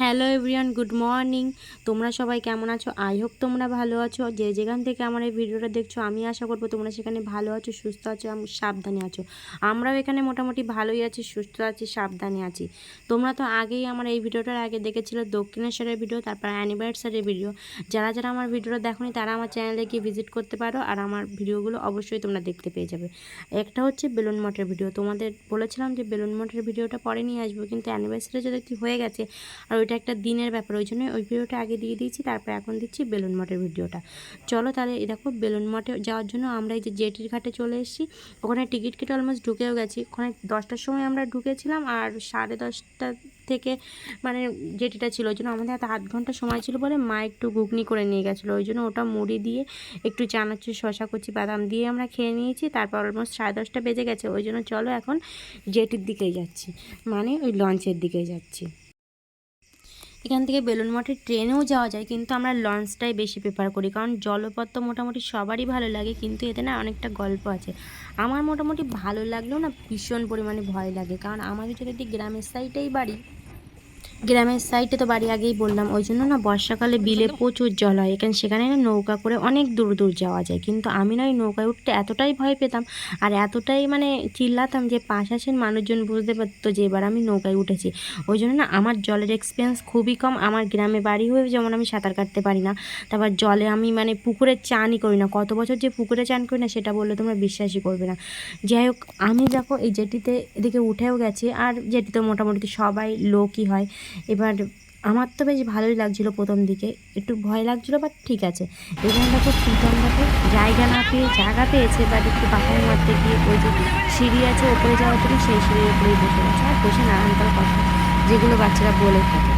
Hello everyone, good morning. তোমরা সবাই কেমন আছো? আই হোপ তোমরা ভালো আছো। যে যেখান থেকে আমার এই ভিডিওটা দেখছো, আমি আশা করবো তোমরা সেখানে ভালো আছো, সুস্থ আছো, সাবধানে আছো। আমরাও এখানে মোটামুটি ভালোই আছি, সুস্থ আছি, সাবধানে আছি। তোমরা তো আগেই আমার এই ভিডিওটার আগে দেখেছিলে দক্ষিণেশ্বরের ভিডিও, তারপর অ্যানিভার্সারির ভিডিও। যারা যারা আমার ভিডিওটা দেখোনি তারা আমার চ্যানেলে গিয়ে ভিজিট করতে পারো, আর আমার ভিডিওগুলো অবশ্যই তোমরা দেখতে পেয়ে যাবে। একটা হচ্ছে বেলুন মঠের ভিডিও, তোমাদের বলেছিলাম যে বেলুন মঠের ভিডিওটা পরে নিয়ে আসবো, কিন্তু অ্যানিভার্সারি যদি হয়ে গেছে আর ওইটা একটা দিনের ব্যাপার, ওই জন্য ওই ভিডিওটা আগে দিয়ে দিয়েছি, তারপর এখন দিচ্ছি বেলুন মঠের ভিডিওটা। চলো তাহলে এই দেখো, বেলুন মঠে যাওয়ার জন্য আমরা এই যে জেটির ঘাটে চলে এসেছি। ওখানে টিকিট কেটে অলমোস্ট ঢুকেও গেছি। ওখানে 10টার সময় আমরা ঢুকেছিলাম, আর 10:30 থেকে মানে জেটিটা ছিল, ওই জন্য আমাদের হাতে 8 ঘন্টা সময় ছিল বলে মা একটু ঘুগনি করে নিয়ে গেছিলো, ওই জন্য ওটা মুড়ি দিয়ে একটু চানাচুর, শশা কুচি, বাদাম দিয়ে আমরা খেয়ে নিয়েছি। তারপর অলমোস্ট 10:30 বেজে গেছে, ওই জন্য চলো এখন জেটির দিকেই যাচ্ছি, মানে ওই লঞ্চের দিকেই যাচ্ছি। এখান থেকে বেলুন মঠে ট্রেনেও যাওয়া যায়, কিন্তু আমরা লঞ্চটাই বেশি প্রেফার করি, কারণ জলপথ তো মোটামুটি সবারই ভালো লাগে, কিন্তু এতে না অনেকটা গল্প আছে। আমার মোটামুটি ভালো লাগলেও না ভীষণ পরিমাণে ভয় লাগে, কারণ আমাদের যদি গ্রামের সাইডেই বাড়ি, গ্রামের সাইডে তো বাড়ি আগেই বললাম, ওই জন্য না বর্ষাকালে বিলে প্রচুর জল হয়, সেখানে না নৌকা করে অনেক দূর দূর যাওয়া যায়, কিন্তু আমি না ওই নৌকায় উঠতে এতটাই ভয় পেতাম আর এতটাই মানে চিল্লাতাম যে পাশাপাশির মানুষজন বুঝতে পারতো যে এবার আমি নৌকায় উঠেছি। ওই জন্য না আমার জলের এক্সপিরিয়েন্স খুবই কম। আমার গ্রামে বাড়ি হয়ে যেমন আমি সাঁতার কাটতে পারি না, তারপর জলে আমি মানে পুকুরে চানই করি না। কত বছর যে পুকুরে চান করি না সেটা বললে তোমরা বিশ্বাসই করবে না। যাই হোক, আমি দেখো এই জেটিতে এদিকে উঠেও গেছি, আর জেটিতে মোটামুটি সবাই লোকই হয়। এবার আমার তো বেশ ভালোই লাগছিলো, প্রথম দিকে একটু ভয় লাগছিলো, বাট ঠিক আছে। এখানে দেখো প্রীতম দেখো জায়গা পেয়েছে, বাট একটু পাখায় মারতে গিয়ে ওই যে সিঁড়ি আছে ওপরে যাওয়ার জন্য, সেই সিঁড়ির উপরেই বসে গেছে আর বসে নানানকার কথা যেগুলো বাচ্চারা বলে থাকে।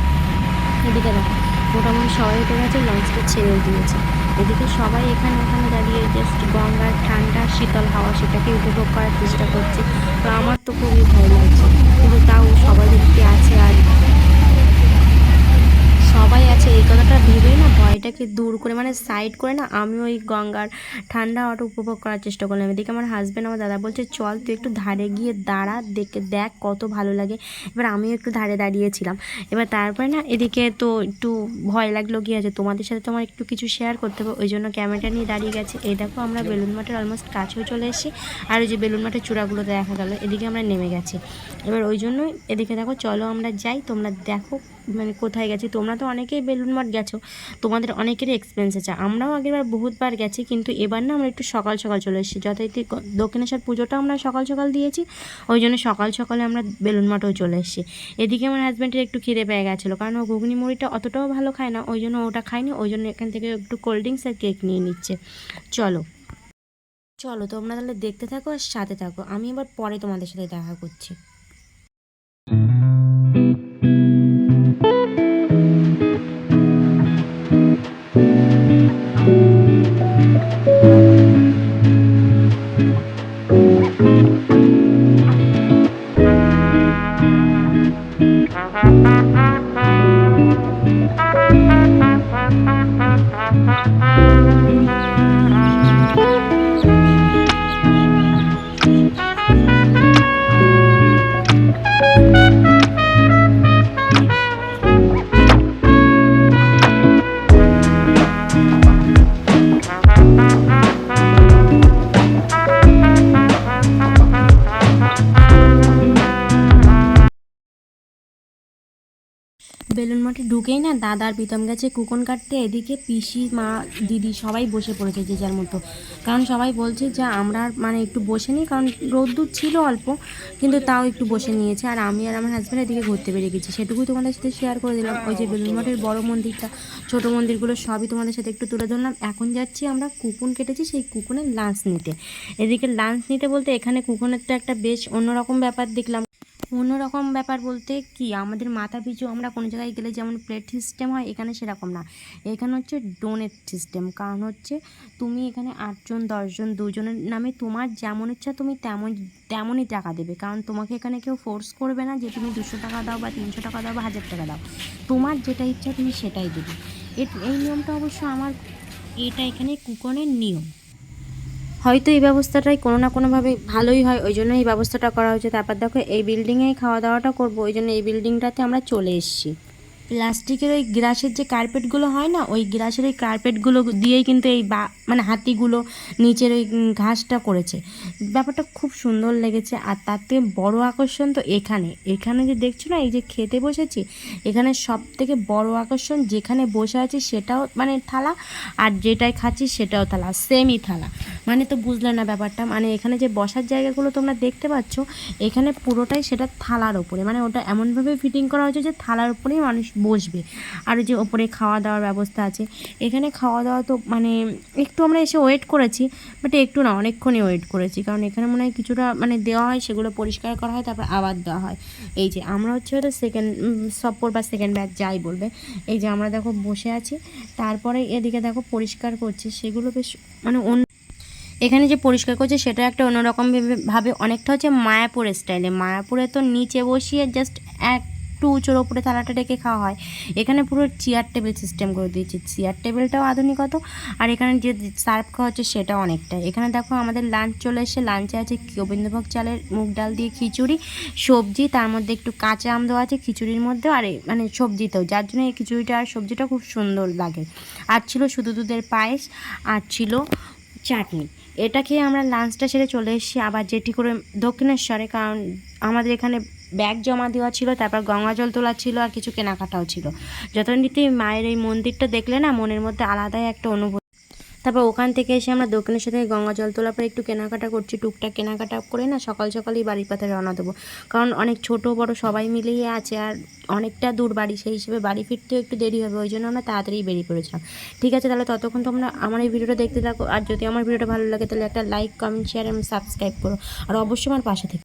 এদিকে দেখো মোটামুটি সবাই উঠে গেছে, লঞ্চটা ছেড়েও দিয়েছে। এদিকে সবাই এখানে ওখানে দাঁড়িয়ে জাস্ট গঙ্গার ঠান্ডা শীতল হাওয়া সেটাকে উপভোগ করার চেষ্টা করছে। তো আমার তো খুবই ভয় লাগছে, কিন্তু তাও সবাই যদি আছে আর সবাই আছে এই কথাটা ভেবেই না ভয়টাকে দূর করে মানে সাইড করে না আমি ওই গঙ্গার ঠান্ডা হাওয়াটা উপভোগ করার চেষ্টা করলাম। এদিকে আমার হাজব্যান্ড, আমার দাদা বলছে চল তুই একটু ধারে গিয়ে দাঁড়া, দেখ কত ভালো লাগে। এবার আমিও একটু ধারে দাঁড়িয়েছিলাম। এবার তারপরে না এদিকে তো একটু ভয় লাগলো, কি আছে তোমাদের সাথে তোমার একটু কিছু শেয়ার করতে হবে, ওই জন্য ক্যামেরাটা নিয়ে দাঁড়িয়ে গেছে। এই দেখো আমরা বেলুন মাঠের অলমোস্ট কাছেও চলে এসেছি, আর ওই যে বেলুন মাঠের চূড়াগুলো দেখা গেল, এদিকে আমরা নেমে গেছি। এবার ওই জন্যই এদিকে দেখো চলো আমরা যাই, তোমরা দেখো মানে কোথায় গেছি। তোমরা তো অনেকেই বেলুন মঠ গেছো, তোমাদের অনেকেরই এক্সপিরিয়েন্স আছে। আমরাও আগেরবার বহুতবার গেছি, কিন্তু এবার না আমরা একটু সকাল সকাল চলে এসেছি। যথারীতি দক্ষিণেশ্বর পুজোটা আমরা সকাল সকাল দিয়েছি, ওই জন্য সকাল সকালে আমরা বেলুন মঠেও চলে এসেছি। এদিকে আমার হাজব্যান্ডের একটু খিদে পেয়ে গেছিলো, কারণ ও ঘুগনি মুড়িটা অতটাও ভালো খায় না, ওই জন্য ওটা খায়নি, ওই জন্য এখান থেকে একটু কোল্ড ড্রিঙ্কস আর কেক নিয়ে নিচ্ছে। চলো চলো তোমরা তাহলে দেখতে থাকো আর সাথে থাকো, আমি এবার পরে তোমাদের সাথে দেখা করছি। বেলুন মঠে ঢুকেই না দাদার প্রীতম গেছে কুপন কাটতে, এদিকে পিসি, মা, দিদি সবাই বসে পড়েছে যে যার মতো, কারণ সবাই বলছে যে আমরা মানে একটু বসে নিই, কারণ রোদ্দুর ছিল অল্প, কিন্তু তাও একটু বসে নিয়েছে। আর আমি আর আমার হাজব্যান্ড এদিকে ঘুরতে বেরিয়ে গেছি, সেটুকুই তোমাদের সাথে শেয়ার করে দিলাম। ওই যে বেলুন মঠের বড় মন্দিরটা, ছোটো মন্দিরগুলো সবই তোমাদের সাথে একটু তুলে ধরলাম। এখন যাচ্ছি আমরা কুপন কেটেছি সেই কুপনের লাঞ্চ নিতে। এদিকে লাঞ্চ নিতে বলতে এখানে কুপনের তো একটা বেশ অন্যরকম ব্যাপার দেখলাম। অন্যরকম ব্যাপার বলতে কি, আমাদের মাথা পিছু আমরা কোনো জায়গায় গেলে যেমন প্লেট সিস্টেম হয়, এখানে সেরকম না, এখানে হচ্ছে ডোনেট সিস্টেম। কারণ হচ্ছে তুমি এখানে 8জন 10জন 2জনের নামে তোমার যেমন ইচ্ছা তুমি তেমনই টাকা দেবে, কারণ তোমাকে এখানে কেউ ফোর্স করবে না যে তুমি 200 টাকা দাও বা 300 টাকা দাও বা 1000 টাকা দাও, তোমার যেটা ইচ্ছা তুমি সেটাই দেবে। এই নিয়মটা অবশ্য এটা এখানে কুপনের নিয়ম। হয়তো এই ব্যবস্থাটাই কোনো না কোনোভাবে ভালোই হয়, ওই জন্য এই ব্যবস্থাটা করা হয়েছে। তারপর দেখো এই বিল্ডিংয়েই খাওয়া দাওয়াটা করবো, ওই জন্য এই বিল্ডিংটাতে আমরা চলে এসেছি। প্লাস্টিকের ওই গ্রাসের যে কার্পেটগুলো হয় না, ওই গ্রাসের ওই কার্পেটগুলো দিয়েই কিন্তু এই মানে হাতিগুলো নিচের ওই ঘাসটা করেছে। ব্যাপারটা খুব সুন্দর লেগেছে। আর তার থেকে বড় আকর্ষণ তো এখানে যে দেখছো না, এই যে খেতে বসেছি, এখানে সব থেকে বড় আকর্ষণ যেখানে বসে আছি সেটাও মানে থালা, আর যেটাই খাচ্ছি সেটাও থালা, সেমই থালা। মানে তো বুঝলে না ব্যাপারটা, মানে এখানে যে বসার জায়গাগুলো তোমরা দেখতে পাচ্ছ, এখানে পুরোটাই সেটা থালার ওপরে, মানে ওটা এমনভাবে ফিটিং করা হয়েছে যে থালার উপরেই মানুষ বসবে। আর যে ওপরে খাওয়া দাওয়ার ব্যবস্থা আছে। এখানে খাওয়া দাওয়া তো মানে একটু আমরা এসে ওয়েট করেছি, বাট একটু না, অনেকক্ষণই ওয়েট করেছি, কারণ এখানে মনে হয় কিছুটা মানে দেওয়া হয়, সেগুলো পরিষ্কার করা হয়, তারপর আবার দেওয়া হয়। এই যে আমরা হচ্ছে হয়তো সেকেন্ড সপ্পর বা সেকেন্ড ব্যাচ যাই বলবে। এই যে আমরা দেখো বসে আছি, তারপরে এদিকে দেখো পরিষ্কার করছি, সেগুলো বেশ মানে এখানে যে পরিষ্কার করছে সেটা একটা অন্যরকম ভাবে, অনেকটা হচ্ছে মায়াপুর স্টাইলে। মায়াপুরে তো নিচে বসিয়ে জাস্ট একটু উঁচুর ওপরে থালাটা রেখে খাওয়া হয়, এখানে পুরো চেয়ার টেবিল সিস্টেম করে দিয়েছে। চেয়ার টেবিলটাও আধুনিকত, আর এখানে যে সার্ভ খাওয়া হচ্ছে সেটাও অনেকটা। এখানে দেখো আমাদের লাঞ্চ চলে এসে, লাঞ্চে আছে গোবিন্দভোগ চালের মুগ ডাল দিয়ে খিচুড়ি, সবজি, তার মধ্যে একটু কাঁচা আম দেওয়া আছে খিচুড়ির মধ্যে, আর মানে সবজিতেও, যার জন্য এই খিচুড়িটা আর সবজিটা খুব সুন্দর লাগে। আর ছিল শুধু দুধের পায়েস, আর ছিল চাটনি। এটা খেয়ে আমরা লাঞ্চটা সেরে চলে এসেছি আবার যেটি করে দক্ষিণেশ্বরে, কারণ আমাদের এখানে ব্যাগ জমা দেওয়া ছিল, তারপর গঙ্গা জল তোলা ছিল, আর কিছু কেনাকাটাও ছিল। যথারীতি মায়ের এই মন্দিরটা দেখলে না মনের মধ্যে আলাদাই একটা অনুভূতি। তারপর ওখান থেকে এসে আমরা দক্ষিণেশ্বর থেকে গঙ্গা জল তোলার পরে একটু কেনাকাটা করছি, টুকটাক কেনাকাটা করে না সকাল সকালই বাড়ির পথে রওনা দেবো, কারণ অনেক ছোট বড় সবাই মিলেই আছে, আর অনেকটা দূর বাড়ি, সেই হিসেবে বাড়ি ফিরতেও একটু দেরি হবে, ওই জন্য আমরা তাড়াতাড়ি বেরিয়ে পড়েছিলাম। ঠিক আছে, তাহলে ততক্ষণ তোমরা আমার এই ভিডিওটা দেখতে থাকো, আর যদি আমার ভিডিওটা ভালো লাগে তাহলে একটা লাইক, কমেন্ট, শেয়ার এবং সাবস্ক্রাইব করো, আর অবশ্যই আমার পাশে থেকে।